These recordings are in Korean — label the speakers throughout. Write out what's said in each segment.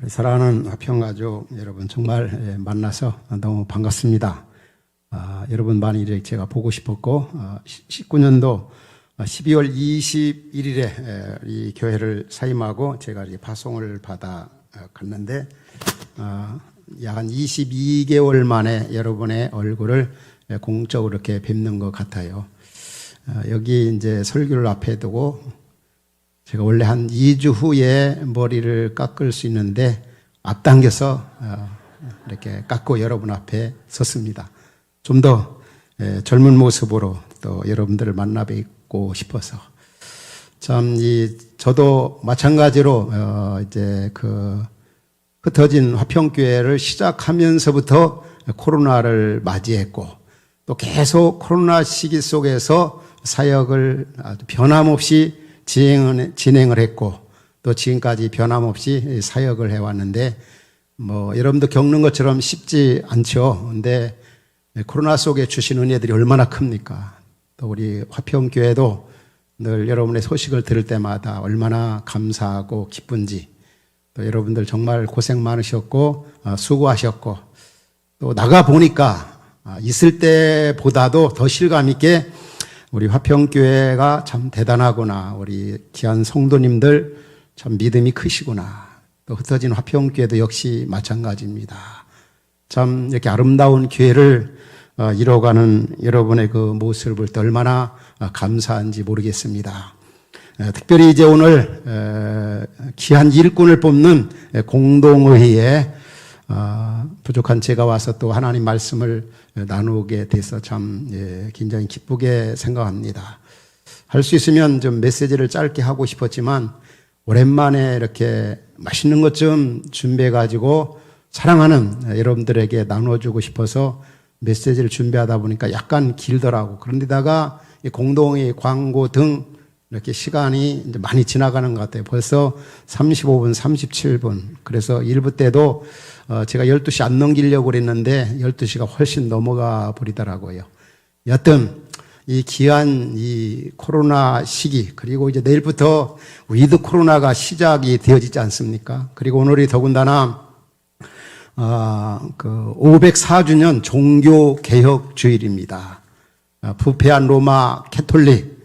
Speaker 1: 우리 사랑하는 화평가족 여러분, 정말 만나서 너무 반갑습니다. 여러분 많이 제가 보고 싶었고, 19년도 12월 21일에 이 교회를 사임하고 제가 파송을 받아 갔는데, 약 한 22개월 만에 여러분의 얼굴을 공적으로 이렇게 뵙는 것 같아요. 여기 이제 설교를 앞에 두고 제가 원래 한 2주 후에 머리를 깎을 수 있는데 앞당겨서 이렇게 깎고 여러분 앞에 섰습니다. 좀 더 젊은 모습으로 또 여러분들을 만나 뵙고 싶어서 저도 마찬가지로 이제 흩어진 화평교회를 시작하면서부터 코로나를 맞이했고 또 계속 코로나 시기 속에서 사역을 아주 변함없이 진행을 했고 또 지금까지 변함없이 사역을 해왔는데 여러분도 겪는 것처럼 쉽지 않죠. 근데 코로나 속에 주신 은혜들이 얼마나 큽니까? 또 우리 화평교회도 늘 여러분의 소식을 들을 때마다 얼마나 감사하고 기쁜지, 또 여러분들 정말 고생 많으셨고 수고하셨고 또 나가 보니까 있을 때보다도 더 실감 있게 우리 화평교회가 참 대단하구나, 우리 귀한 성도님들 참 믿음이 크시구나, 또 흩어진 화평교회도 역시 마찬가지입니다. 참 이렇게 아름다운 교회를 이뤄가는 여러분의 그 모습을 볼 때 얼마나 감사한지 모르겠습니다. 특별히 이제 오늘 귀한 일꾼을 뽑는 공동회의에 부족한 제가 와서 또 하나님 말씀을 나누게 돼서 참 굉장히 기쁘게 생각합니다. 할 수 있으면 좀 메시지를 짧게 하고 싶었지만 오랜만에 이렇게 맛있는 것 좀 준비해가지고 사랑하는 여러분들에게 나눠주고 싶어서 메시지를 준비하다 보니까 약간 길더라고. 그런데다가 공동회의 광고 등 이렇게 시간이 이제 많이 지나가는 것 같아요. 벌써 35분, 37분. 그래서 1부 때도 제가 12시 안 넘기려고 그랬는데 12시가 훨씬 넘어가 버리더라고요. 여튼 이 귀한 이 코로나 시기, 그리고 이제 내일부터 위드 코로나가 시작이 되어지지 않습니까? 그리고 오늘이 더군다나 504주년 종교개혁 주일입니다. 부패한 로마 캐톨릭,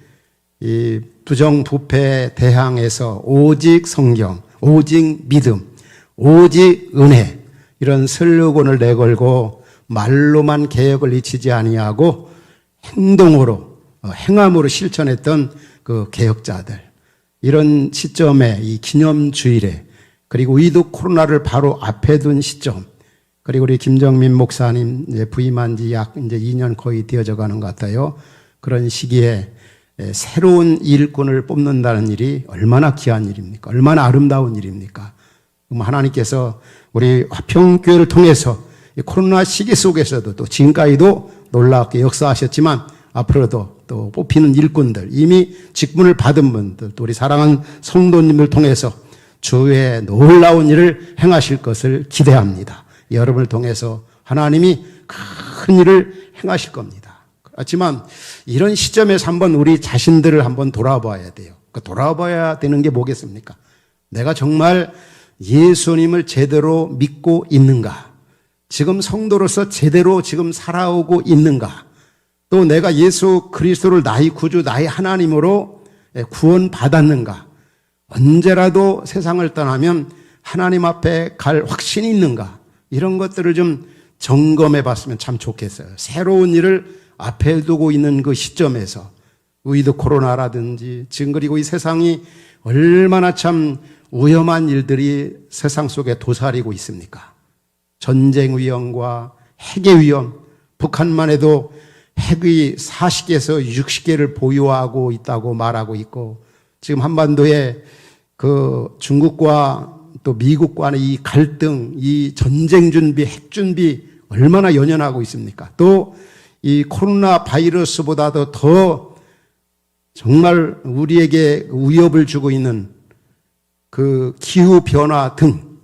Speaker 1: 이 부정부패 대항에서 오직 성경, 오직 믿음, 오직 은혜, 이런 슬로건을 내걸고 말로만 개혁을 잊히지 아니하고 행동으로, 행함으로 실천했던 그 개혁자들, 이런 시점에 이 기념주일에, 그리고 위드 코로나를 바로 앞에 둔 시점, 그리고 우리 김정민 목사님 이제 부임한 지 약 이제 2년 거의 되어져 가는 것 같아요. 그런 시기에 새로운 일꾼을 뽑는다는 일이 얼마나 귀한 일입니까? 얼마나 아름다운 일입니까? 하나님께서 우리 화평교회를 통해서 코로나 시기 속에서도 또 지금까지도 놀랍게 역사하셨지만 앞으로도 또 뽑히는 일꾼들, 이미 직분을 받은 분들, 또 우리 사랑하는 성도님을 통해서 주의 놀라운 일을 행하실 것을 기대합니다. 여러분을 통해서 하나님이 큰 일을 행하실 겁니다. 그렇지만 이런 시점에서 한번 우리 자신들을 한번 돌아봐야 돼요. 돌아봐야 되는 게 뭐겠습니까? 내가 정말 예수님을 제대로 믿고 있는가? 지금 성도로서 제대로 지금 살아오고 있는가? 또 내가 예수 그리스도를 나의 구주, 나의 하나님으로 구원받았는가? 언제라도 세상을 떠나면 하나님 앞에 갈 확신이 있는가? 이런 것들을 좀 점검해 봤으면 참 좋겠어요. 새로운 일을 앞에 두고 있는 그 시점에서 위드 코로나라든지 지금 그리고 이 세상이 얼마나 참 위험한 일들이 세상 속에 도사리고 있습니까? 전쟁 위험과 핵의 위험, 북한만 해도 핵이 40개에서 60개를 보유하고 있다고 말하고 있고, 지금 한반도에 그 중국과 또 미국과의 이 갈등, 이 전쟁 준비, 핵 준비 얼마나 연연하고 있습니까? 또 이 코로나 바이러스보다도 더 정말 우리에게 위협을 주고 있는 그 기후 변화 등,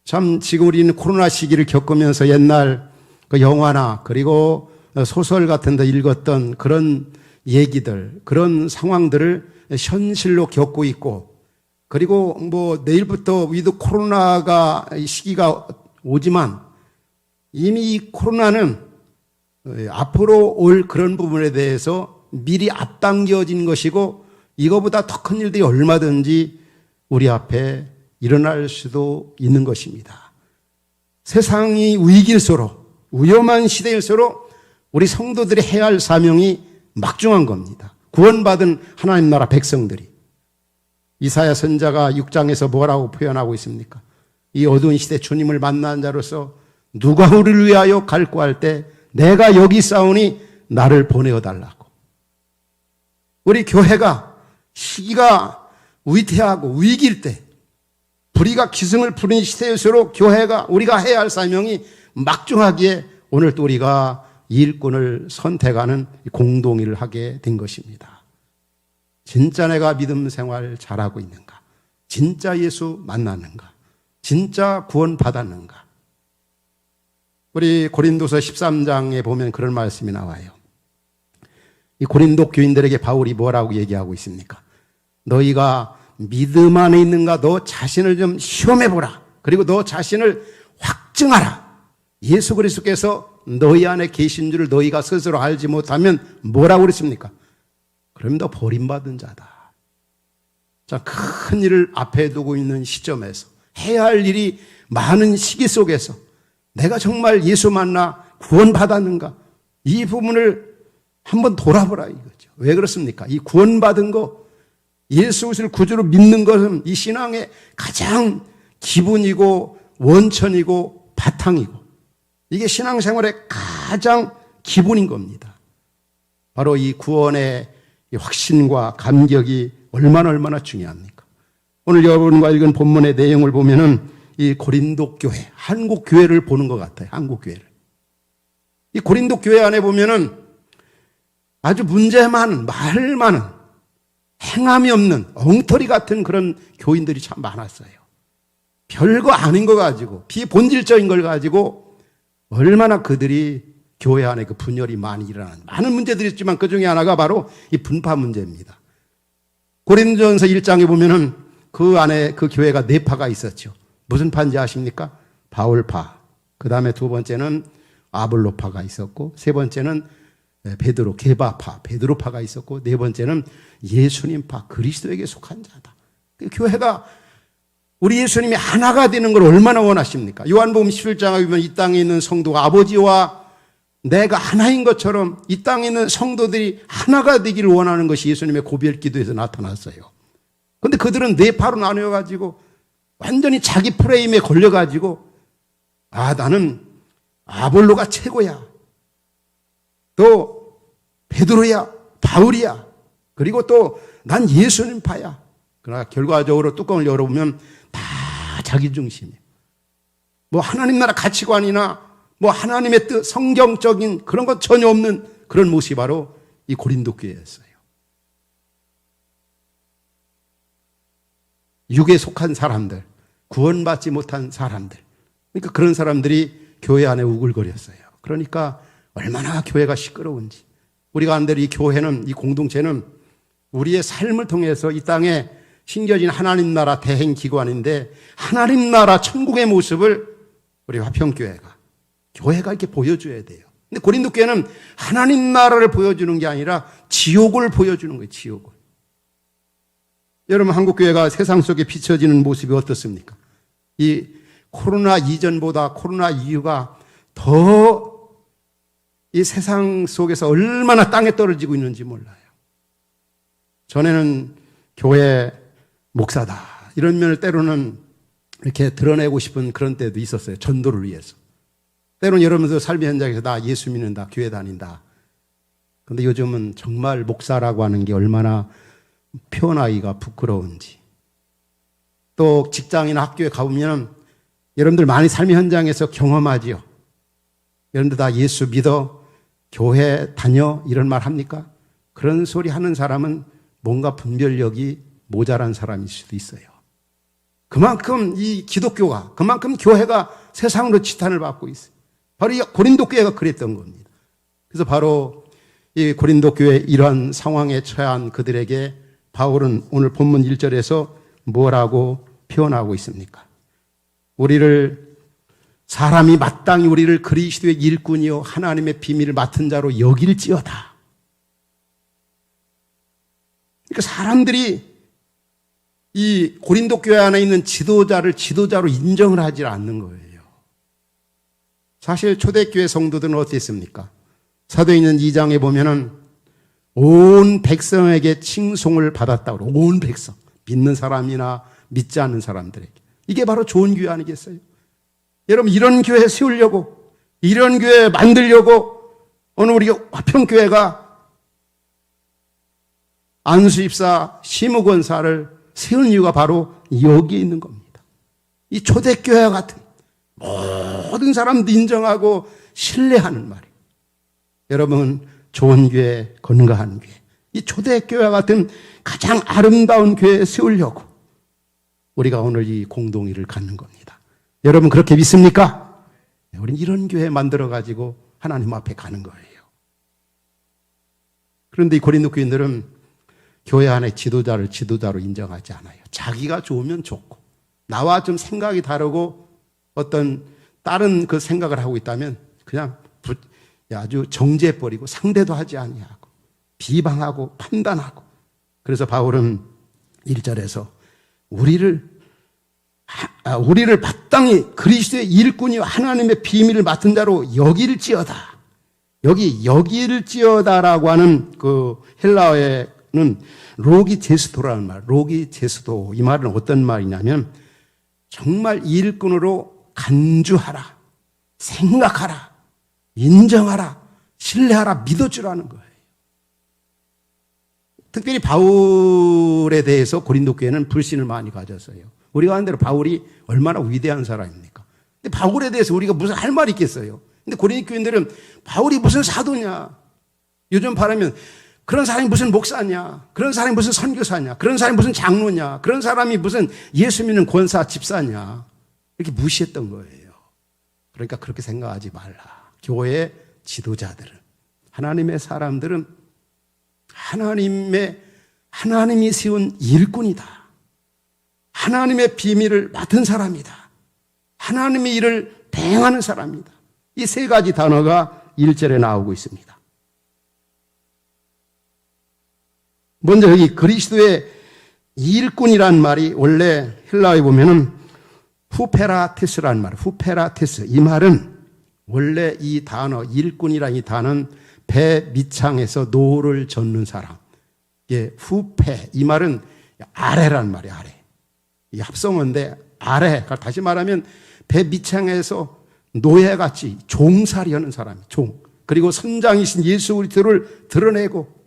Speaker 1: 참 지금 우리는 코로나 시기를 겪으면서 옛날 그 영화나 그리고 소설 같은 데 읽었던 그런 얘기들, 그런 상황들을 현실로 겪고 있고, 그리고 뭐 내일부터 위드 코로나가 시기가 오지만 이미 이 코로나는 앞으로 올 그런 부분에 대해서 미리 앞당겨진 것이고 이거보다 더 큰 일들이 얼마든지 우리 앞에 일어날 수도 있는 것입니다. 세상이 위기일수록 위험한 시대일수록 우리 성도들이 해야 할 사명이 막중한 겁니다. 구원받은 하나님 나라 백성들이. 이사야 선자가 6장에서 뭐라고 표현하고 있습니까? 이 어두운 시대 주님을 만난 자로서 누가 우리를 위하여 갈구할 때 내가 여기 있사오니 나를 보내어 달라고. 우리 교회가 시기가 위태하고 위기일 때 불의가 기승을 부리는 시대일수록 교회가 우리가 해야 할 사명이 막중하기에 오늘 또 우리가 일꾼을 선택하는 공동의를 하게 된 것입니다. 진짜 내가 믿음 생활 잘하고 있는가? 진짜 예수 만났는가? 진짜 구원 받았는가? 우리 고린도서 13장에 보면 그런 말씀이 나와요. 이 고린도 교인들에게 바울이 뭐라고 얘기하고 있습니까? 너희가 믿음 안에 있는가? 너 자신을 좀 시험해보라. 그리고 너 자신을 확증하라. 예수 그리스도께서 너희 안에 계신 줄을 너희가 스스로 알지 못하면 뭐라고 그랬습니까? 그럼 너 버림받은 자다. 자, 큰 일을 앞에 두고 있는 시점에서 해야 할 일이 많은 시기 속에서 내가 정말 예수 만나 구원받았는가? 이 부분을 한번 돌아보라 이거죠. 왜 그렇습니까? 이 구원받은 거, 예수를 구주로 믿는 것은 이 신앙의 가장 기본이고 원천이고 바탕이고 이게 신앙생활의 가장 기본인 겁니다. 바로 이 구원의 확신과 감격이 얼마나 중요합니까? 오늘 여러분과 읽은 본문의 내용을 보면은 이 고린도 교회, 한국 교회를 보는 것 같아요. 한국 교회를. 이 고린도 교회 안에 보면은 아주 문제 많은, 말 많은, 행함이 없는 엉터리 같은 그런 교인들이 참 많았어요. 별거 아닌 거 가지고, 비본질적인 걸 가지고 얼마나 그들이 교회 안에 그 분열이 많이 일어나는 많은 문제들이 있지만 그 중에 하나가 바로 이 분파 문제입니다. 고린도전서 1장에 보면은 그 안에 그 교회가 네 파가 있었죠. 무슨 파인지 아십니까? 바울파. 그 다음에 두 번째는 아볼로파가 있었고 세 번째는 베드로, 게바파, 베드로파가 있었고 네 번째는 예수님파, 그리스도에게 속한 자다. 그 교회가 우리 예수님이 하나가 되는 걸 얼마나 원하십니까? 요한복음 11장에 보면 이 땅에 있는 성도가 아버지와 내가 하나인 것처럼 이 땅에 있는 성도들이 하나가 되기를 원하는 것이 예수님의 고별 기도에서 나타났어요. 그런데 그들은 네 파로 나뉘어가지고 완전히 자기 프레임에 걸려가지고 나는 아볼로가 최고야. 또 베드로야, 바울이야. 그리고 또 난 예수님파야. 그러나 결과적으로 뚜껑을 열어보면 다 자기 중심이에요. 뭐 하나님 나라 가치관이나 뭐 하나님의 뜻, 성경적인 그런 것 전혀 없는 그런 모습이 바로 이 고린도 교회였어요. 육에 속한 사람들, 구원받지 못한 사람들. 그러니까 그런 사람들이 교회 안에 우글거렸어요. 그러니까 얼마나 교회가 시끄러운지. 우리가 안 될 이 교회는, 이 공동체는 우리의 삶을 통해서 이 땅에 심겨진 하나님 나라 대행기관인데 하나님 나라 천국의 모습을 우리 화평교회가, 교회가 이렇게 보여줘야 돼요. 근데 고린도 교회는 하나님 나라를 보여주는 게 아니라 지옥을 보여주는 거예요, 지옥을. 여러분, 한국교회가 세상 속에 비춰지는 모습이 어떻습니까? 이 코로나 이전보다 코로나 이후가 더 이 세상 속에서 얼마나 땅에 떨어지고 있는지 몰라요. 전에는 교회 목사다 이런 면을 때로는 이렇게 드러내고 싶은 그런 때도 있었어요. 전도를 위해서. 때로는 여러분들 삶의 현장에서 나 예수 믿는다, 교회 다닌다. 그런데 요즘은 정말 목사라고 하는 게 얼마나 표현하기가 부끄러운지. 또 직장이나 학교에 가보면 여러분들 많이 삶의 현장에서 경험하지요. 여러분들 다 예수 믿어, 교회 다녀 이런 말 합니까? 그런 소리 하는 사람은 뭔가 분별력이 모자란 사람일 수도 있어요. 그만큼 이 기독교가, 그만큼 교회가 세상으로 지탄을 받고 있어요. 바로 이 고린도 교회가 그랬던 겁니다. 그래서 바로 이 고린도 교회 이러한 상황에 처한 그들에게 바울은 오늘 본문 1절에서 뭐라고 표현하고 있습니까? 사람이 마땅히 우리를 그리스도의 일꾼이요 하나님의 비밀을 맡은 자로 여길지어다. 그러니까 사람들이 이 고린도 교회 안에 있는 지도자를 지도자로 인정을 하지 않는 거예요. 사실 초대교회 성도들은 어땠습니까? 사도행전 2장에 보면은 온 백성에게 칭송을 받았다고. 온 백성. 믿는 사람이나 믿지 않는 사람들에게. 이게 바로 좋은 교회 아니겠어요? 여러분, 이런 교회 세우려고, 이런 교회 만들려고 오늘 우리 화평교회가 안수입사 심우권사를 세운 이유가 바로 여기에 있는 겁니다. 이 초대교회와 같은 모든 사람도 인정하고 신뢰하는 말이에요. 여러분, 좋은 교회, 건강한 교회, 이 초대교회와 같은 가장 아름다운 교회 세우려고 우리가 오늘 이 공동회를 갖는 겁니다. 여러분, 그렇게 믿습니까? 우리는 이런 교회 만들어가지고 하나님 앞에 가는 거예요. 그런데 이 고린도 교인들은 교회 안에 지도자를 지도자로 인정하지 않아요. 자기가 좋으면 좋고, 나와 좀 생각이 다르고 어떤 다른 그 생각을 하고 있다면 그냥 아주 정죄해버리고 상대도 하지 아니하고 비방하고 판단하고. 그래서 바울은 1절에서 우리를 마땅히 그리스도의 일꾼이요 하나님의 비밀을 맡은 자로 여길지어다. 여기 여길지어다라고 하는 그 헬라어에는 로기제스도라는 말, 로기제스도. 이 말은 어떤 말이냐면 정말 일꾼으로 간주하라, 생각하라, 인정하라, 신뢰하라, 믿어주라는 거예요. 특별히 바울에 대해서 고린도 교회는 불신을 많이 가졌어요. 우리가 한 대로 바울이 얼마나 위대한 사람입니까? 근데 바울에 대해서 우리가 무슨 할 말이 있겠어요? 근데 고린도 교인들은 바울이 무슨 사도냐? 요즘 말하면 그런 사람이 무슨 목사냐? 그런 사람이 무슨 선교사냐? 그런 사람이 무슨 장로냐? 그런 사람이 무슨 예수 믿는 권사 집사냐? 이렇게 무시했던 거예요. 그러니까 그렇게 생각하지 말라. 교회 지도자들은, 하나님의 사람들은 하나님이 세운 일꾼이다. 하나님의 비밀을 맡은 사람이다. 하나님의 일을 대행하는 사람이다. 이 세 가지 단어가 1절에 나오고 있습니다. 먼저 여기 그리스도의 일꾼이라는 말이 원래 헬라어에 보면은 후페라테스라는 말, 후페라테스. 이 말은 원래 이 단어, 일꾼이라는 이 단어는 배 밑창에서 노를 젓는 사람. 이게 후페. 이 말은 아래라는 말이에요, 아래. 이 합성어인데 아래. 다시 말하면 배 밑창에서 노예같이 종살이 하는 사람이 종. 그리고 선장이신 예수 그리스도를 드러내고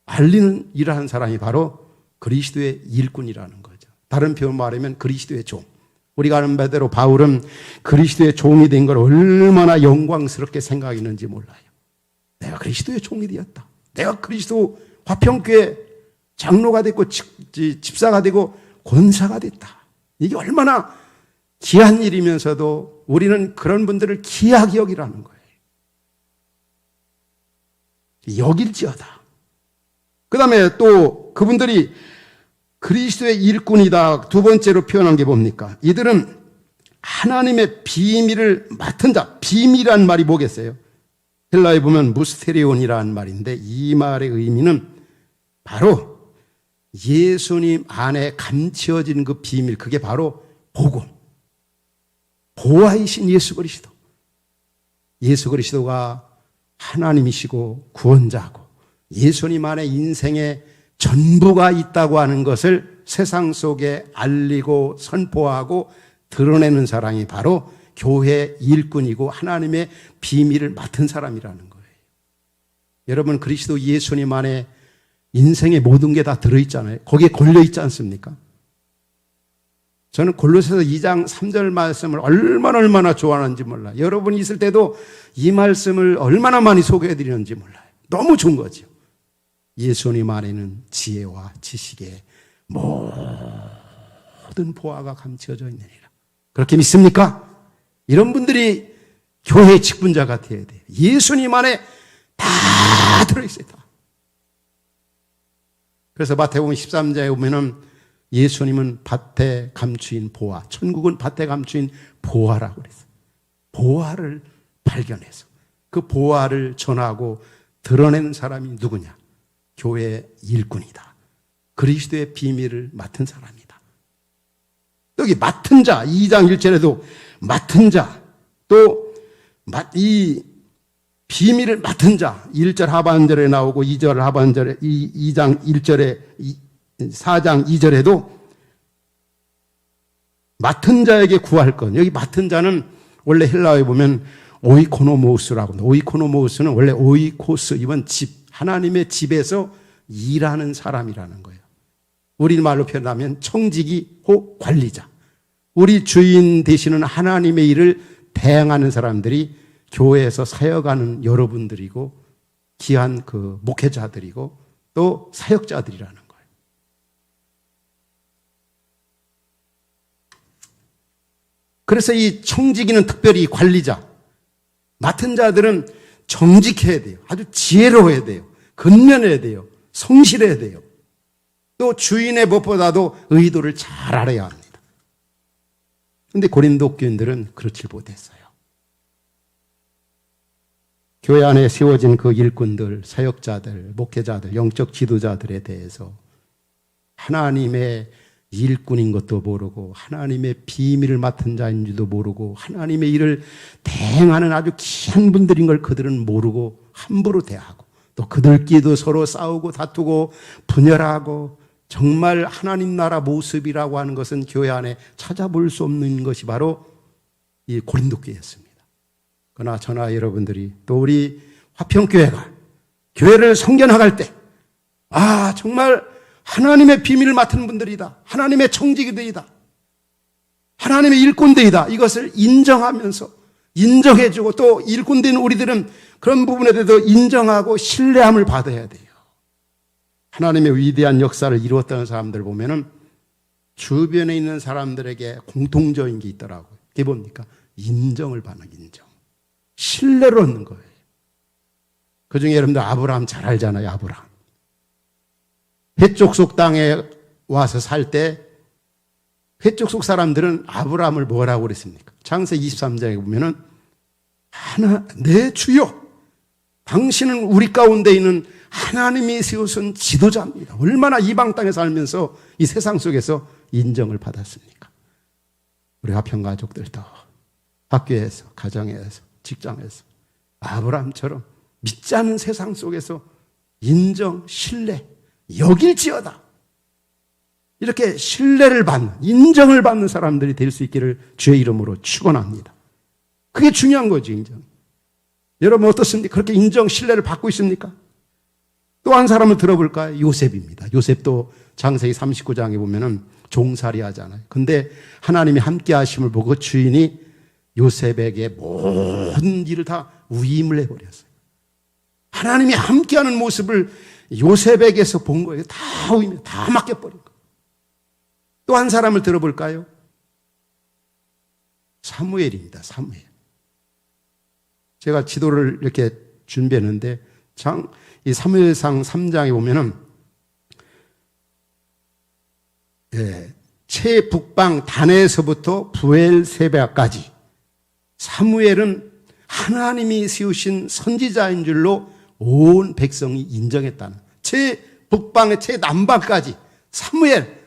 Speaker 1: 알리는 일하는 사람이 바로 그리스도의 일꾼이라는 거죠. 다른 표현 말하면 그리스도의 종. 우리가 아는 바대로 바울은 그리스도의 종이 된 걸 얼마나 영광스럽게 생각했는지 몰라요. 내가 그리스도의 종이 되었다. 내가 그리스도 화평교회 장로가 됐고 집사가 되고 권사가 됐다. 이게 얼마나 귀한 일이면서도 우리는 그런 분들을 귀하게 여기라는 거예요. 여길지어다. 그 다음에 또 그분들이 그리스도의 일꾼이다. 두 번째로 표현한 게 뭡니까? 이들은 하나님의 비밀을 맡은 자. 비밀이란 말이 뭐겠어요? 헬라에 보면 무스테리온이라는 말인데 이 말의 의미는 바로 예수님 안에 감추어진 그 비밀, 그게 바로 복음. 보아이신 예수 그리스도. 예수 그리스도가 하나님이시고 구원자고 예수님 안에 인생의 전부가 있다고 하는 것을 세상 속에 알리고 선포하고 드러내는 사람이 바로 교회 일꾼이고 하나님의 비밀을 맡은 사람이라는 거예요. 여러분, 그리스도 예수님 안에 인생의 모든 게 다 들어있잖아요. 거기에 걸려있지 않습니까? 저는 골로새서 2장 3절 말씀을 얼마나 좋아하는지 몰라요. 여러분이 있을 때도 이 말씀을 얼마나 많이 소개해드리는지 몰라요. 너무 좋은 거죠. 예수님 안에는 지혜와 지식의 모든 보화가 감춰져 있느니라. 그렇게 믿습니까? 이런 분들이 교회의 직분자가 되어야 돼요. 예수님 안에 다 들어있어요. 다. 그래서 마태복음 13장에 보면은 예수님은 밭에 감추인 보화, 천국은 밭에 감추인 보화라고 그랬어요. 보화를 발견해서 그 보화를 전하고 드러낸 사람이 누구냐? 교회의 일꾼이다. 그리스도의 비밀을 맡은 사람이다. 여기 맡은 자, 2장 1절에도 맡은 자, 또 이 비밀을 맡은 자, 1절 하반절에 나오고 2절 하반절에 2장 1절에 4장 2절에도 맡은 자에게 구할 것. 여기 맡은 자는 원래 헬라어에 보면 오이코노모우스라고 합니다. 오이코노모우스는 원래 오이코스, 이번 집, 하나님의 집에서 일하는 사람이라는 거예요. 우리말로 표현하면 청지기 혹 관리자. 우리 주인 되시는 하나님의 일을 대행하는 사람들이 교회에서 사역하는 여러분들이고 귀한 그 목회자들이고 또 사역자들이라는 거예요. 그래서 이 청지기는 특별히 관리자, 맡은 자들은 정직해야 돼요. 아주 지혜로워야 돼요. 근면해야 돼요. 성실해야 돼요. 또 주인의 법보다도 의도를 잘 알아야 합니다. 그런데 고린도 교인들은 그렇지 못했어요. 교회 안에 세워진 그 일꾼들, 사역자들, 목회자들, 영적 지도자들에 대해서 하나님의 일꾼인 것도 모르고 하나님의 비밀을 맡은 자인 줄도 모르고 하나님의 일을 대행하는 아주 귀한 분들인 걸 그들은 모르고 함부로 대하고 또 그들끼리도 서로 싸우고 다투고 분열하고 정말 하나님 나라 모습이라고 하는 것은 교회 안에 찾아볼 수 없는 것이 바로 이 고린도 교회였습니다. 그러나 저나 여러분들이 또 우리 화평교회가 교회를 성전화할 때 정말 하나님의 비밀을 맡은 분들이다. 하나님의 청지기들이다. 하나님의 일꾼들이다. 이것을 인정하면서 인정해주고 또 일꾼된 우리들은 그런 부분에 대해서 인정하고 신뢰함을 받아야 돼요. 하나님의 위대한 역사를 이루었다는 사람들 보면은 주변에 있는 사람들에게 공통적인 게 있더라고요. 그게 뭡니까? 인정을 받는 인정. 신뢰를 얻는 거예요. 그 중에 여러분들 아브라함 잘 알잖아요. 아브라함. 회족속 땅에 와서 살 때 회족속 사람들은 아브라함을 뭐라고 그랬습니까? 창세기 23장에 보면은 내 주여, 당신은 우리 가운데 있는 하나님이 세우신 지도자입니다. 얼마나 이방 땅에 살면서 이 세상 속에서 인정을 받았습니까? 우리 화평 가족들도 학교에서, 가정에서, 직장에서 아브라함처럼 믿지 않는 세상 속에서 인정, 신뢰, 여길지어다. 이렇게 신뢰를 받는, 인정을 받는 사람들이 될 수 있기를 주의 이름으로 축원합니다. 그게 중요한 거죠, 인정. 여러분 어떻습니까? 그렇게 인정, 신뢰를 받고 있습니까? 또 한 사람을 들어볼까요? 요셉입니다. 요셉도 창세기 39장에 보면은 종살이 하잖아요. 근데 하나님이 함께 하심을 보고 주인이 요셉에게 모든 일을 다 위임을 해버렸어요. 하나님이 함께하는 모습을 요셉에게서 본 거예요. 다 위임, 다 맡겨버린 거예요. 또 한 사람을 들어볼까요? 사무엘입니다. 사무엘. 제가 지도를 이렇게 준비했는데 이 사무엘상 3장에 보면은 최북방 단에서부터 부엘세바까지 사무엘은 하나님이 세우신 선지자인 줄로 온 백성이 인정했다는, 최북방의 최남방까지 사무엘,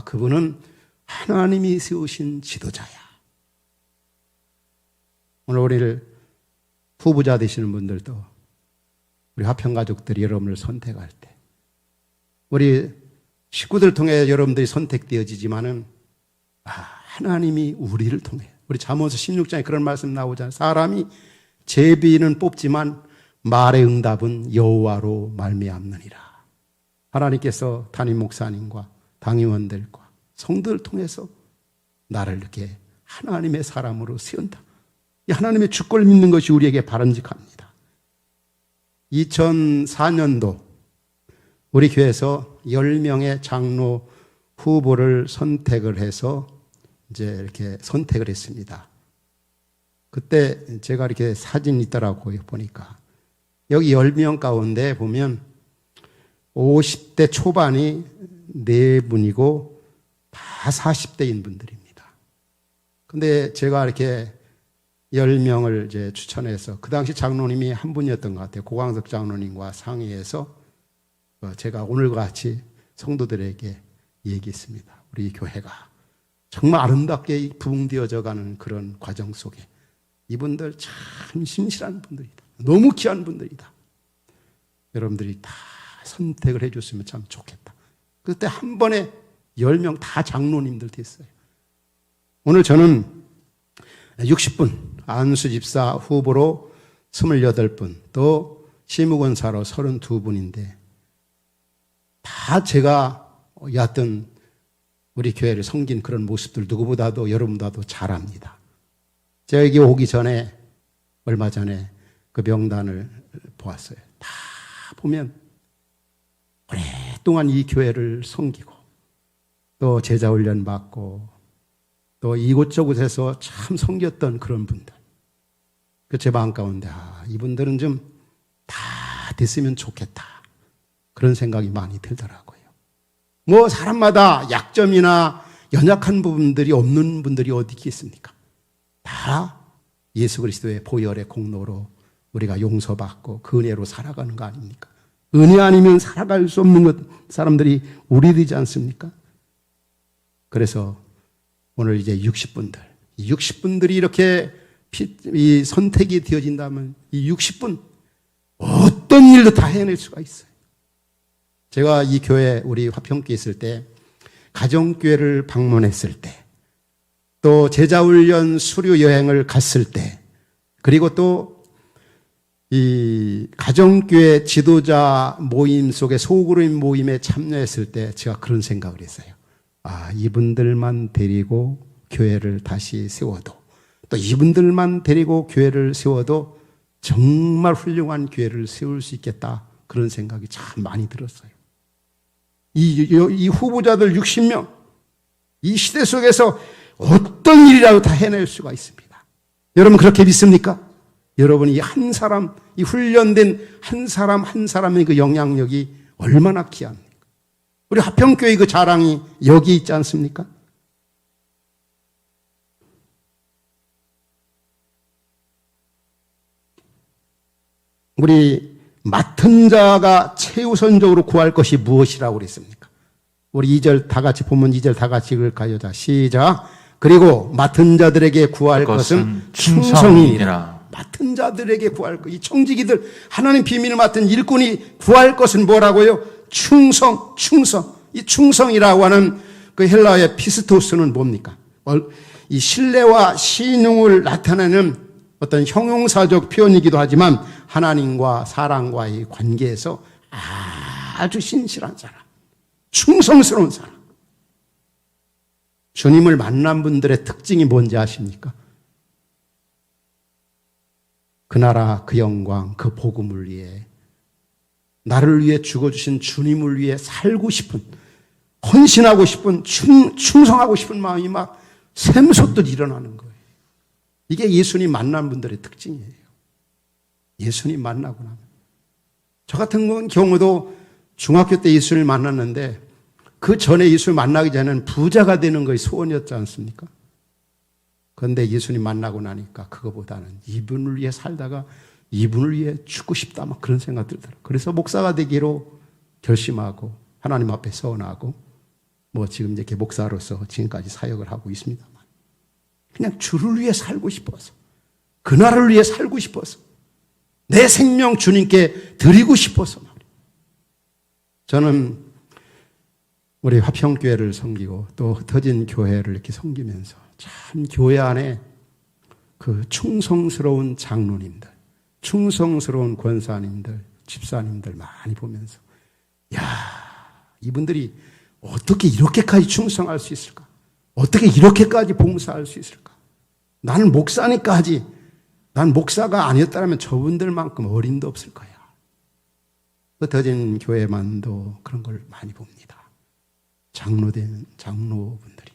Speaker 1: 그분은 하나님이 세우신 지도자야. 오늘 우리를 후보자 되시는 분들도 우리 화평가족들이 여러분을 선택할 때 우리 식구들 통해 여러분들이 선택되어지지만은 하나님이 우리를 통해, 우리 잠언서 16장에 그런 말씀 나오잖아요. 사람이 제비는 뽑지만 말의 응답은 여호와로 말미암느니라. 하나님께서 담임 목사님과 당의원들과 성도를 통해서 나를 이렇게 하나님의 사람으로 세운다. 이 하나님의 주권을 믿는 것이 우리에게 바람직합니다. 2004년도 우리 교회에서 10명의 장로 후보를 선택을 해서 이제 이렇게 선택을 했습니다. 그때 제가 이렇게 사진 있더라고요. 보니까 여기 10명 가운데 보면 50대 초반이 4분이고 다 40대인 분들입니다. 근데 제가 이렇게 10명을 이제 추천해서, 그 당시 장로님이 한 분이었던 것 같아요. 고광석 장로님과 상의해서 제가 오늘과 같이 성도들에게 얘기했습니다. 우리 교회가 정말 아름답게 부흥되어져 가는 그런 과정 속에 이분들 참 신실한 분들이다. 너무 귀한 분들이다. 여러분들이 다 선택을 해줬으면 참 좋겠다. 그때 한 번에 10명 다 장로님들 됐어요. 오늘 저는 60분, 안수 집사 후보로 28분, 또 시무권사로 32분인데 다 제가 얕던 우리 교회를 섬긴 그런 모습들 누구보다도 여러분보다도 잘 압니다. 제가 여기 오기 전에, 얼마 전에 그 명단을 보았어요. 다 보면 오랫동안 이 교회를 섬기고 또 제자 훈련 받고 또 이곳저곳에서 참 섬겼던 그런 분들. 그 제 마음 가운데 이분들은 좀 다 됐으면 좋겠다. 그런 생각이 많이 들더라고요. 뭐 사람마다 약점이나 연약한 부분들이 없는 분들이 어디 있겠습니까? 다 예수 그리스도의 보혈의 공로로 우리가 용서받고 그 은혜로 살아가는 거 아닙니까? 은혜 아니면 살아갈 수 없는 것, 사람들이 우리들이지 않습니까? 그래서 오늘 이제 60분들이 이렇게 이 선택이 되어진다면 이 60분 어떤 일도 다 해낼 수가 있어요. 제가 이 교회 우리 화평교회 있을 때 가정교회를 방문했을 때 또 제자훈련 수료 여행을 갔을 때 그리고 또 이 가정교회 지도자 모임 속에 소그룹 모임에 참여했을 때 제가 그런 생각을 했어요. 이분들만 데리고 교회를 다시 세워도 또 이분들만 데리고 교회를 세워도 정말 훌륭한 교회를 세울 수 있겠다. 그런 생각이 참 많이 들었어요. 이 후보자들 60명, 이 시대 속에서 어떤 일이라도 다 해낼 수가 있습니다. 여러분 그렇게 믿습니까? 여러분이 한 사람, 이 훈련된 한 사람 한 사람의 그 영향력이 얼마나 귀합니까? 우리 화평교회 그 자랑이 여기 있지 않습니까? 우리 맡은 자가 최우선적으로 구할 것이 무엇이라고 그랬습니까? 우리 2절 다 같이 보면 2절 다 같이 읽을까요? 자, 시작. 그리고 맡은 자들에게 구할 것은 충성이니라. 맡은 자들에게 구할 것. 이 청지기들, 하나님 비밀을 맡은 일꾼이 구할 것은 뭐라고요? 충성. 이 충성이라고 하는 그 헬라어의 피스토스는 뭡니까? 이 신뢰와 신용을 나타내는 어떤 형용사적 표현이기도 하지만 하나님과 사람과의 관계에서 아주 신실한 사람, 충성스러운 사람. 주님을 만난 분들의 특징이 뭔지 아십니까? 그 나라, 그 영광, 그 복음을 위해 나를 위해 죽어주신 주님을 위해 살고 싶은, 헌신하고 싶은, 충성하고 싶은 마음이 막 샘솟듯 일어나는 거예요. 이게 예수님 만난 분들의 특징이에요. 예수님 만나고 나면. 저 같은 경우도 중학교 때 예수를 만났는데 그 전에 예수를 만나기 전에는 부자가 되는 것이 소원이었지 않습니까? 그런데 예수님 만나고 나니까 그거보다는 이분을 위해 살다가 이분을 위해 죽고 싶다 막 그런 생각 들더라고요. 그래서 목사가 되기로 결심하고 하나님 앞에 서원하고 뭐 지금 이렇게 목사로서 지금까지 사역을 하고 있습니다만 그냥 주를 위해 살고 싶어서 그 나라를 위해 살고 싶어서 내 생명 주님께 드리고 싶어서 말이에요. 저는 우리 화평교회를 섬기고 또 흩어진 교회를 이렇게 섬기면서 참 교회 안에 그 충성스러운 장로님들, 충성스러운 권사님들, 집사님들 많이 보면서 이분들이 어떻게 이렇게까지 충성할 수 있을까? 어떻게 이렇게까지 봉사할 수 있을까? 나는 목사니까 하지. 난 목사가 아니었다면 저분들만큼 어림도 없을 거야. 흩어진 교회만도 그런 걸 많이 봅니다. 장로된 장로분들이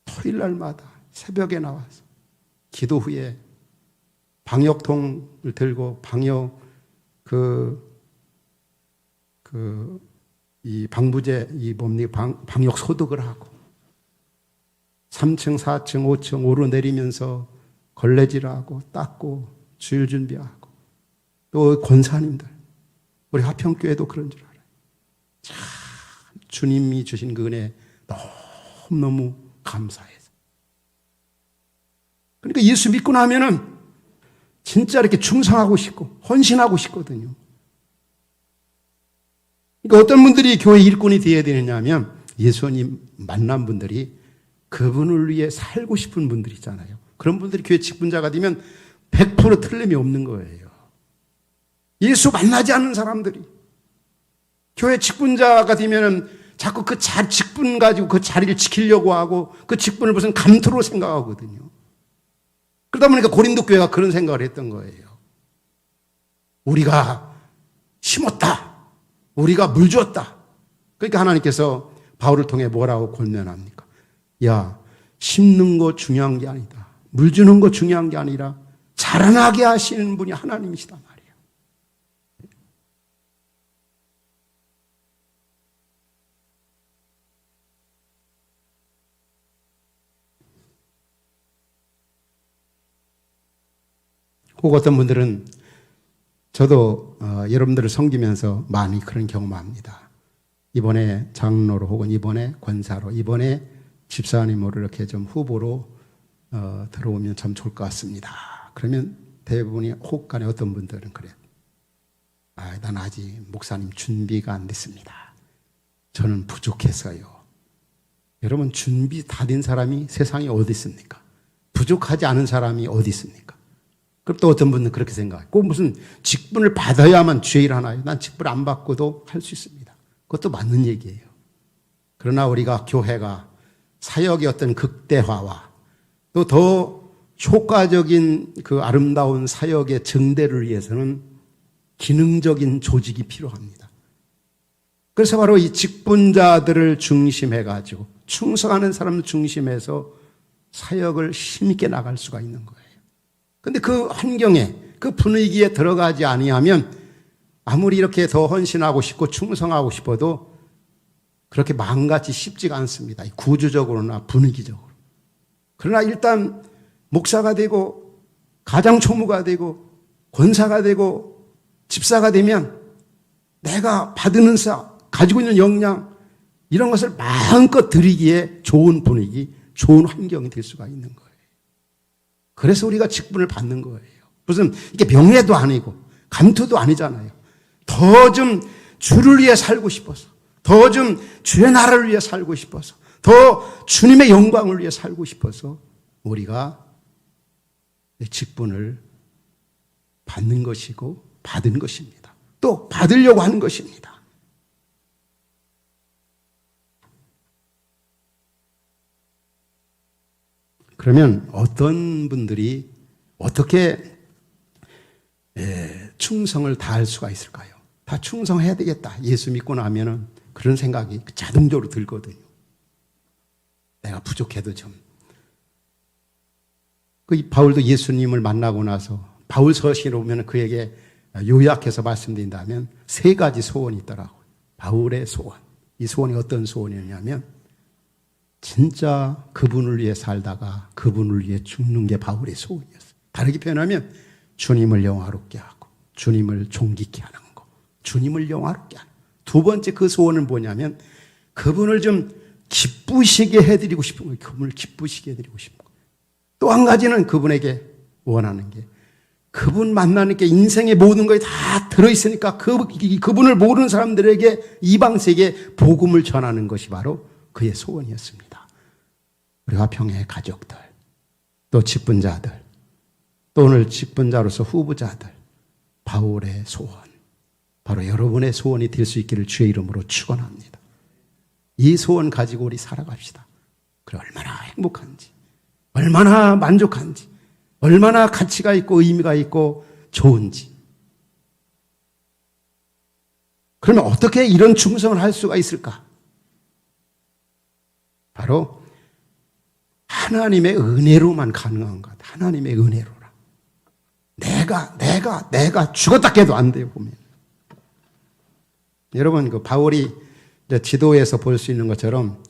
Speaker 1: 토요일날마다 새벽에 나와서 기도 후에 방역통을 들고 이 방부제, 방역 소독을 하고 3층, 4층, 5층 오르내리면서 걸레질하고 닦고 주일 준비하고 또 권사님들 우리 화평교회도 그런 줄 알아요. 참 주님이 주신 그 은혜 너무너무 감사해서. 그러니까 예수 믿고 나면은 진짜 이렇게 충성하고 싶고 헌신하고 싶거든요. 그러니까 어떤 분들이 교회 일꾼이 되어야 되느냐 하면 예수님 만난 분들이 그분을 위해 살고 싶은 분들 있잖아요. 그런 분들이 교회 직분자가 되면 100% 틀림이 없는 거예요. 예수 만나지 않는 사람들이 교회 직분자가 되면 자꾸 그 직분 가지고 그 자리를 지키려고 하고 그 직분을 무슨 감투로 생각하거든요. 그러다 보니까 고린도 교회가 그런 생각을 했던 거예요. 우리가 심었다. 우리가 물 주었다. 그러니까 하나님께서 바울을 통해 뭐라고 권면합니까? 야, 심는 거 중요한 게 아니다. 물 주는 거 중요한 게 아니라 자라나게 하시는 분이 하나님이시다 말이에요. 혹 어떤 분들은 저도 여러분들을 섬기면서 많이 그런 경험합니다. 이번에 장로로 혹은 이번에 권사로 이번에 집사님으로 이렇게 좀 후보로 들어오면 참 좋을 것 같습니다. 그러면 대부분이 혹간에 어떤 분들은 그래요. 난 아직 목사님 준비가 안 됐습니다. 저는 부족해서요. 여러분 준비 다 된 사람이 세상에 어디 있습니까? 부족하지 않은 사람이 어디 있습니까? 그럼 또 어떤 분은 그렇게 생각해요. 꼭 무슨 직분을 받아야만 죄를 하나요? 난 직분을 안 받고도 할 수 있습니다. 그것도 맞는 얘기예요. 그러나 우리가 교회가 사역의 어떤 극대화와 또 더 효과적인 그 아름다운 사역의 증대를 위해서는 기능적인 조직이 필요합니다. 그래서 바로 이 직분자들을 중심해가지고 충성하는 사람을 중심해서 사역을 힘있게 나갈 수가 있는 거예요. 근데 그 환경에 그 분위기에 들어가지 아니하면 아무리 이렇게 더 헌신하고 싶고 충성하고 싶어도 그렇게 마음같이 쉽지가 않습니다. 구조적으로나 분위기적으로. 그러나 일단 목사가 되고 가장 총무가 되고 권사가 되고 집사가 되면 내가 받는 가지고 있는 역량 이런 것을 마음껏 드리기에 좋은 분위기, 좋은 환경이 될 수가 있는 거예요. 그래서 우리가 직분을 받는 거예요. 무슨 이게 명예도 아니고 감투도 아니잖아요. 더 좀 주를 위해 살고 싶어서, 더 좀 주의 나라를 위해 살고 싶어서, 더 주님의 영광을 위해 살고 싶어서 우리가 직분을 받는 것이고 받은 것입니다. 또 받으려고 하는 것입니다. 그러면 어떤 분들이 어떻게 충성을 다할 수가 있을까요? 다 충성해야 되겠다. 예수 믿고 나면은 그런 생각이 자동적으로 들거든요. 내가 부족해도 좀. 그 바울도 예수님을 만나고 나서 바울 서신에 보면 그에게 요약해서 말씀드린다면 3가지 소원이 있더라고요. 바울의 소원. 이 소원이 어떤 소원이었냐면 진짜 그분을 위해 살다가 그분을 위해 죽는 게 바울의 소원이었어요. 다르게 표현하면 주님을 영화롭게 하고 주님을 존귀케 하는 거. 주님을 영화롭게 하는 거. 2번째 그 소원은 뭐냐면 그분을 좀 기쁘시게 해드리고 싶은 거예요. 그분을 기쁘시게 해드리고 싶은 거예요. 또 한 가지는 그분에게 원하는 게 그분 만나는 게 인생의 모든 것이 다 들어있으니까 그분을 모르는 사람들에게 이방세계에 복음을 전하는 것이 바로 그의 소원이었습니다. 우리 화평의 가족들, 또 직분자들, 또 오늘 직분자로서 후보자들, 바울의 소원, 바로 여러분의 소원이 될 수 있기를 주의 이름으로 축원합니다. 이 소원 가지고 우리 살아갑시다. 그래 얼마나 행복한지, 얼마나 만족한지, 얼마나 가치가 있고 의미가 있고 좋은지. 그러면 어떻게 이런 충성을 할 수가 있을까? 바로 하나님의 은혜로만 가능한 것. 하나님의 은혜로라. 내가 죽었다 깨도 안 돼요, 보면. 여러분, 그 바울이 지도에서 볼 수 있는 것처럼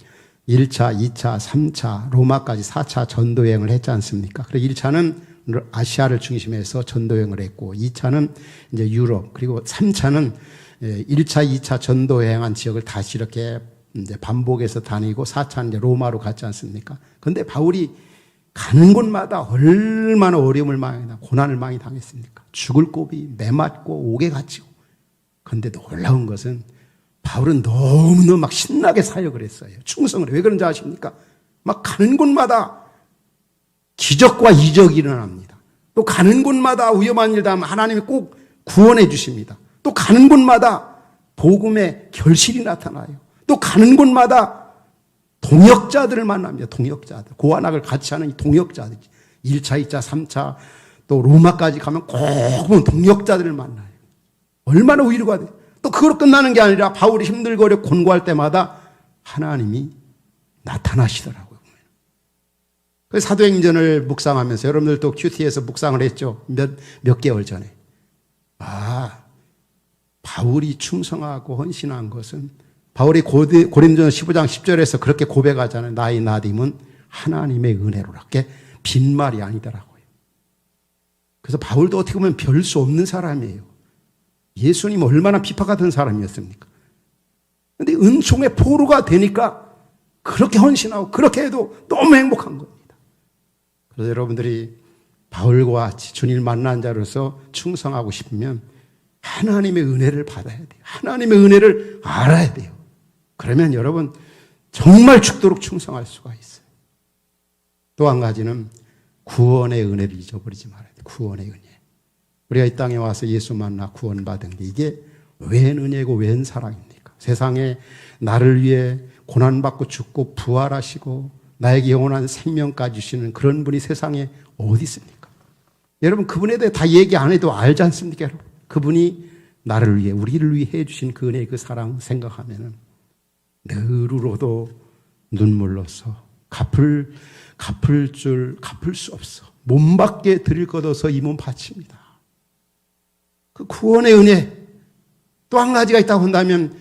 Speaker 1: 1차, 2차, 3차, 로마까지 4차 전도여행을 했지 않습니까? 그리고 1차는 아시아를 중심해서 전도여행을 했고, 2차는 이제 유럽, 그리고 3차는 1차, 2차 전도여행한 지역을 다시 이렇게 이제 반복해서 다니고, 4차는 이제 로마로 갔지 않습니까? 근데 바울이 가는 곳마다 얼마나 어려움을 많이, 고난을 많이 당했습니까? 죽을 고비, 매맞고, 옥에 갇히고. 근데 놀라운 것은 바울은 너무너무 막 신나게 사역을 했어요. 충성을. 왜 그런지 아십니까? 막 가는 곳마다 기적과 이적이 일어납니다. 또 가는 곳마다 위험한 일 당하면 하나님이 꼭 구원해 주십니다. 또 가는 곳마다 복음의 결실이 나타나요. 또 가는 곳마다 동역자들을 만납니다. 동역자들. 고관학을 같이 하는 이 동역자들. 1차, 2차, 3차, 또 로마까지 가면 꼭 보면 동역자들을 만나요. 얼마나 위로가 돼요. 또 그걸로 끝나는 게 아니라 바울이 힘들고 어렵고 곤고할 때마다 하나님이 나타나시더라고요. 그래서 사도행전을 묵상하면서 여러분들도 큐티에서 묵상을 했죠. 몇 개월 전에. 바울이 충성하고 헌신한 것은 바울이 고린도전 15장 10절에서 그렇게 고백하잖아요. 나의 나됨은 하나님의 은혜로라. 그게 빈말이 아니더라고요. 그래서 바울도 어떻게 보면 별 수 없는 사람이에요. 예수님 얼마나 비판받은 사람이었습니까? 그런데 은총의 포로가 되니까 그렇게 헌신하고 그렇게 해도 너무 행복한 겁니다. 그래서 여러분들이 바울과 같이 주님을 만난 자로서 충성하고 싶으면 하나님의 은혜를 받아야 돼요. 하나님의 은혜를 알아야 돼요. 그러면 여러분 정말 죽도록 충성할 수가 있어요. 또 한 가지는 구원의 은혜를 잊어버리지 말아야 돼요. 구원의 은혜. 우리가 이 땅에 와서 예수 만나 구원받은 게 이게 웬 은혜고 웬 사랑입니까? 세상에 나를 위해 고난받고 죽고 부활하시고 나에게 영원한 생명까지 주시는 그런 분이 세상에 어디 있습니까? 여러분 그분에 대해 다 얘기 안 해도 알지 않습니까? 여러분? 그분이 나를 위해 우리를 위해 해주신 그 은혜 그 사랑 생각하면은 늘 울어도 눈물로서 갚을 수 없어. 몸밖에 드릴 것 없어 이 몸 바칩니다. 그 구원의 은혜 또 한 가지가 있다고 한다면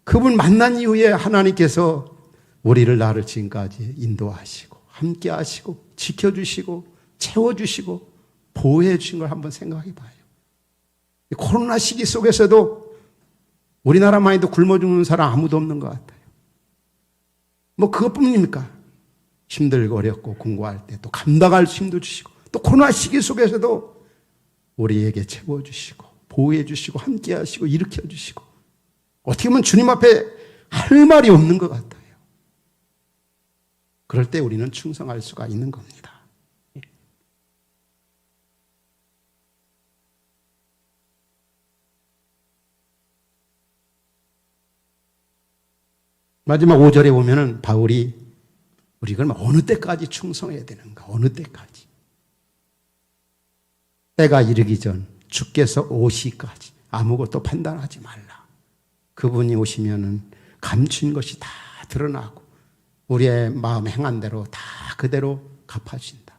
Speaker 1: 그분 만난 이후에 하나님께서 우리를 나를 지금까지 인도하시고 함께 하시고 지켜주시고 채워주시고 보호해 주신 걸 한번 생각해 봐요. 코로나 시기 속에서도 우리나라만 해도 굶어 죽는 사람 아무도 없는 것 같아요. 뭐 그것뿐입니까? 힘들고 어렵고 공부할 때 또 감당할 힘도 주시고 또 코로나 시기 속에서도 우리에게 채워주시고 보호해 주시고 함께 하시고 일으켜 주시고 어떻게 보면 주님 앞에 할 말이 없는 것 같아요. 그럴 때 우리는 충성할 수가 있는 겁니다. 마지막 5절에 보면은 바울이 우리 그럼 어느 때까지 충성해야 되는가? 어느 때까지? 때가 이르기 전 주께서 오시기까지 아무것도 판단하지 말라. 그분이 오시면은 감춘 것이 다 드러나고 우리의 마음 행한 대로 다 그대로 갚아주신다.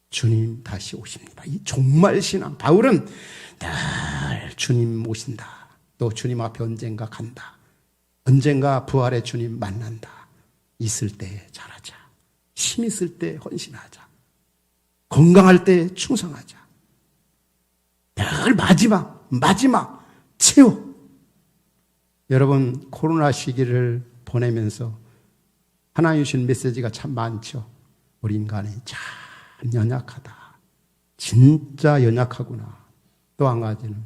Speaker 1: 주님 다시 오십니다. 이 종말 신앙. 바울은 늘 주님 오신다. 또 주님 앞에 언젠가 간다. 언젠가 부활의 주님 만난다. 있을 때 잘하자. 힘 있을 때 헌신하자. 건강할 때 충성하자. 늘 마지막 채워. 여러분 코로나 시기를 보내면서 하나님 주신 메시지가 참 많죠. 우리 인간이 참 연약하다. 진짜 연약하구나. 또 한 가지는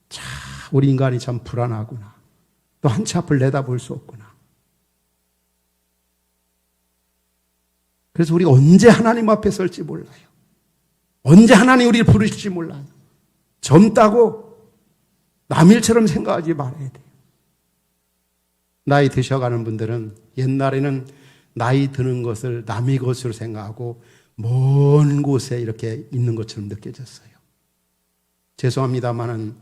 Speaker 1: 참 우리 인간이 참 불안하구나. 또 한치 앞을 내다볼 수 없구나. 그래서 우리가 언제 하나님 앞에 설지 몰라요. 언제 하나님 우리를 부르실지 몰라요. 젊다고 남일처럼 생각하지 말아야 돼요. 나이 드셔가는 분들은 옛날에는 나이 드는 것을 남의 것으로 생각하고 먼 곳에 이렇게 있는 것처럼 느껴졌어요. 죄송합니다만은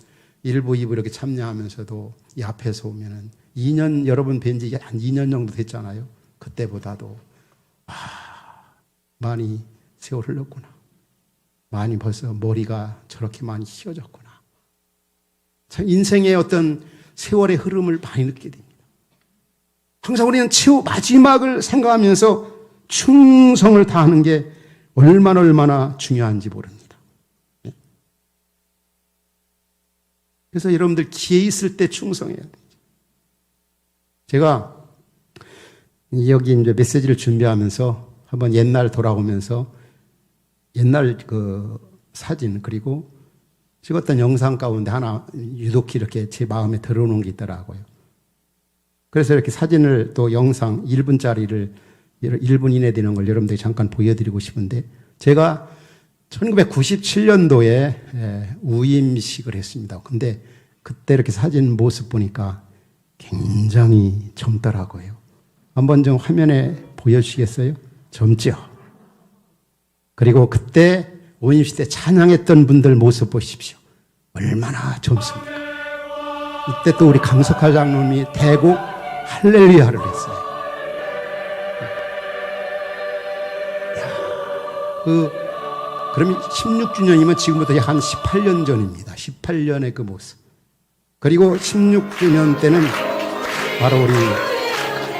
Speaker 1: 1부, 2부 이렇게 참여하면서도 이 앞에서 오면은 2년 여러분 뵌 지 한 2년 정도 됐잖아요. 그때보다도 많이 세월 흘렀구나. 많이 벌써 머리가 저렇게 많이 휘어졌구나. 참 인생의 어떤 세월의 흐름을 많이 느끼게 됩니다. 항상 우리는 최후 마지막을 생각하면서 충성을 다하는 게 얼마나 중요한지 모릅니다. 그래서 여러분들 기회 있을 때 충성해야 돼요. 제가 여기 이제 메시지를 준비하면서 한번 옛날 돌아오면서 옛날 그 사진 그리고 찍었던 영상 가운데 하나 유독히 이렇게 제 마음에 들어오는 게 있더라고요. 그래서 이렇게 사진을 또 영상 1분짜리를 1분 이내 되는 걸 여러분들이 잠깐 보여드리고 싶은데 제가 1997년도에 우임식을 했습니다. 근데 그때 이렇게 사진 모습 보니까 굉장히 젊더라고요. 한번 좀 화면에 보여주시겠어요? 젊죠? 그리고 그때 우임식 때 찬양했던 분들 모습 보십시오. 얼마나 젊습니까? 이때 또 우리 강석할 장로님이 대곡 할렐루야를 했어요. 그러면 16주년이면 지금부터 한 18년 전입니다. 18년의 그 모습. 그리고 16주년 때는 바로 우리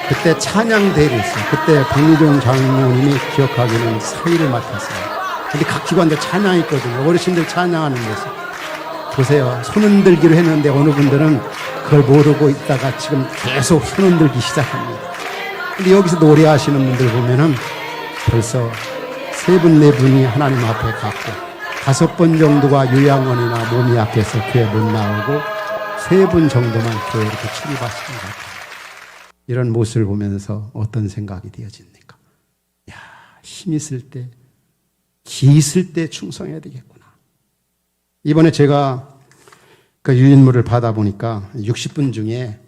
Speaker 1: 그때 찬양대회를 했어요. 그때 박미종 장로님이 기억하기에는 사위를 맡았어요. 근데 각 기관들 찬양했거든요. 어르신들 찬양하는 모습. 보세요. 손 흔들기로 했는데 어느 분들은 그걸 모르고 있다가 지금 계속 손 흔들기 시작합니다. 근데 여기서 노래하시는 분들 보면은 벌써 3분, 4분이 하나님 앞에 갔고 5번 정도가 요양원이나 몸이 약해서 교회 못 나오고 3분 정도만 교회 이렇게 출입하시는 것 같아요. 이런 모습을 보면서 어떤 생각이 되어집니까? 야, 힘 있을 때, 기 있을 때 충성해야 되겠구나. 이번에 제가 그 유인물을 받아보니까 60분 중에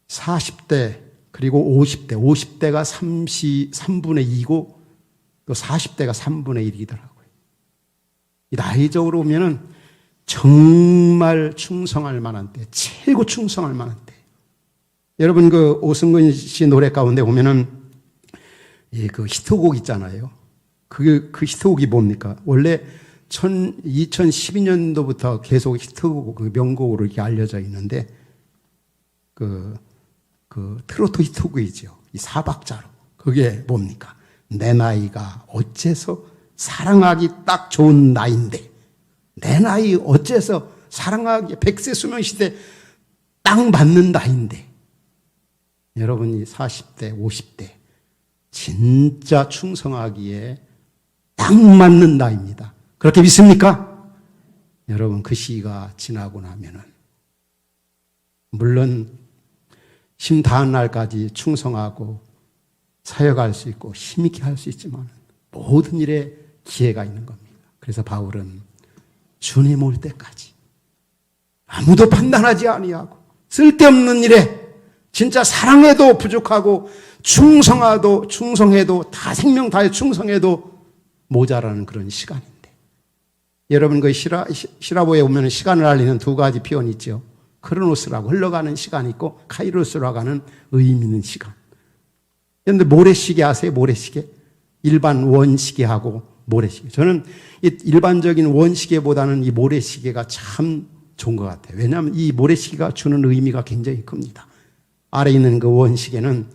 Speaker 1: 40대 그리고 50대가 3분의 2고 또 40대가 3분의 1이더라고요. 나이적으로 보면은 정말 충성할 만한 때, 최고 충성할 만한 때. 여러분 그 오승근 씨 노래 가운데 보면은 그 히트곡 있잖아요. 그 히트곡이 뭡니까? 원래 2012년도부터 계속 히트곡, 그 명곡으로 이렇게 알려져 있는데 그 트로트 히트곡이죠. 이 4박자로. 그게 뭡니까? 내 나이가 어째서 사랑하기 딱 좋은 나이인데 내 나이 어째서 사랑하기 100세 수명시대 딱 맞는 나이인데 여러분이 40대 50대 진짜 충성하기에 딱 맞는 나이입니다. 그렇게 믿습니까? 여러분 그 시기가 지나고 나면은 물론 힘 다한 날까지 충성하고 사역할 수 있고 힘있게 할 수 있지만 모든 일에 기회가 있는 겁니다. 그래서 바울은 주님 올 때까지 아무도 판단하지 아니하고 쓸데없는 일에 진짜 사랑해도 부족하고 충성해도 다 생명 다해 충성해도 모자라는 그런 시간인데 여러분 그 시라보에 오면 시간을 알리는 2가지 표현이 있죠. 크로노스라고 흘러가는 시간이 있고 카이로스라고 하는 의미 있는 시간. 그런데 모래시계 아세요? 모래시계? 일반 원시계하고 모래시계. 저는 이 일반적인 원시계보다는 이 모래시계가 참 좋은 것 같아요. 왜냐하면 이 모래시계가 주는 의미가 굉장히 큽니다. 아래 있는 그 원시계는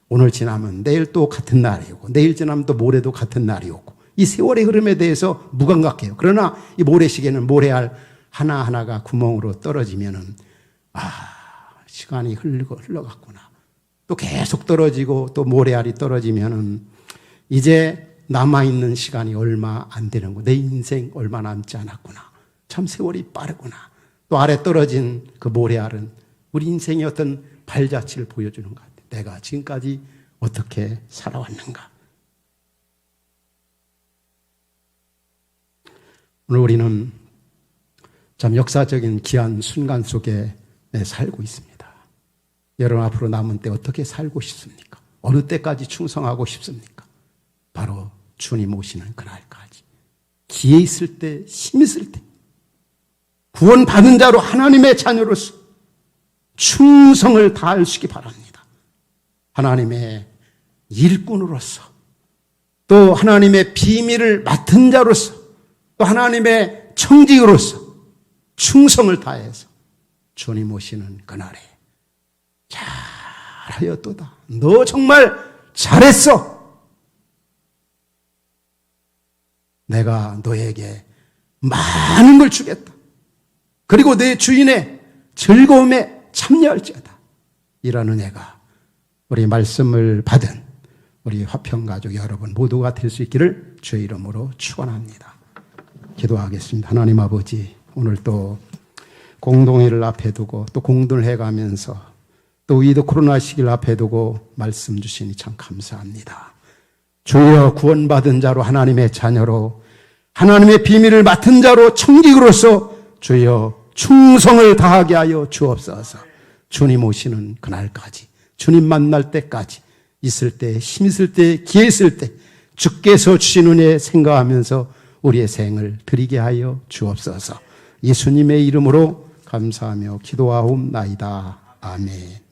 Speaker 1: 오늘 지나면 내일 또 같은 날이 오고 내일 지나면 또 모레도 같은 날이 오고 이 세월의 흐름에 대해서 무감각해요. 그러나 이 모래시계는 모래알 하나하나가 구멍으로 떨어지면은 시간이 흘러갔구나. 또 계속 떨어지고 또 모래알이 떨어지면은 이제 남아있는 시간이 얼마 안 되는 거. 내 인생 얼마 남지 않았구나. 참 세월이 빠르구나. 또 아래 떨어진 그 모래알은 우리 인생의 어떤 발자취를 보여주는 것 같아요. 내가 지금까지 어떻게 살아왔는가. 오늘 우리는 참 역사적인 귀한 순간 속에 살고 있습니다. 여러분 앞으로 남은 때 어떻게 살고 싶습니까? 어느 때까지 충성하고 싶습니까? 바로 주님 오시는 그날까지. 기회 있을 때, 힘 있을 때, 구원받은 자로 하나님의 자녀로서 충성을 다하시기 바랍니다. 하나님의 일꾼으로서, 또 하나님의 비밀을 맡은 자로서, 또 하나님의 청직으로서 충성을 다해서 주님 오시는 그날에 잘 잘하였도다. 너 정말 잘했어. 내가 너에게 많은 걸 주겠다. 그리고 내 주인의 즐거움에 참여할지어다. 이런 은혜가 우리 말씀을 받은 우리 화평가족 여러분 모두가 될 수 있기를 주의 이름으로 축원합니다. 기도하겠습니다. 하나님 아버지, 오늘 또 공동회를 앞에 두고 또 공동을 해가면서 또 위드 코로나 시기를 앞에 두고 말씀 주시니 참 감사합니다. 주여, 구원받은 자로 하나님의 자녀로 하나님의 비밀을 맡은 자로 청직으로서 주여 충성을 다하게 하여 주옵소서. 주님 오시는 그날까지, 주님 만날 때까지, 있을 때, 힘 있을 때, 기회 있을 때 주께서 주신 은혜 생각하면서 우리의 생을 드리게 하여 주옵소서. 예수님의 이름으로 감사하며 기도하옵나이다. 아멘.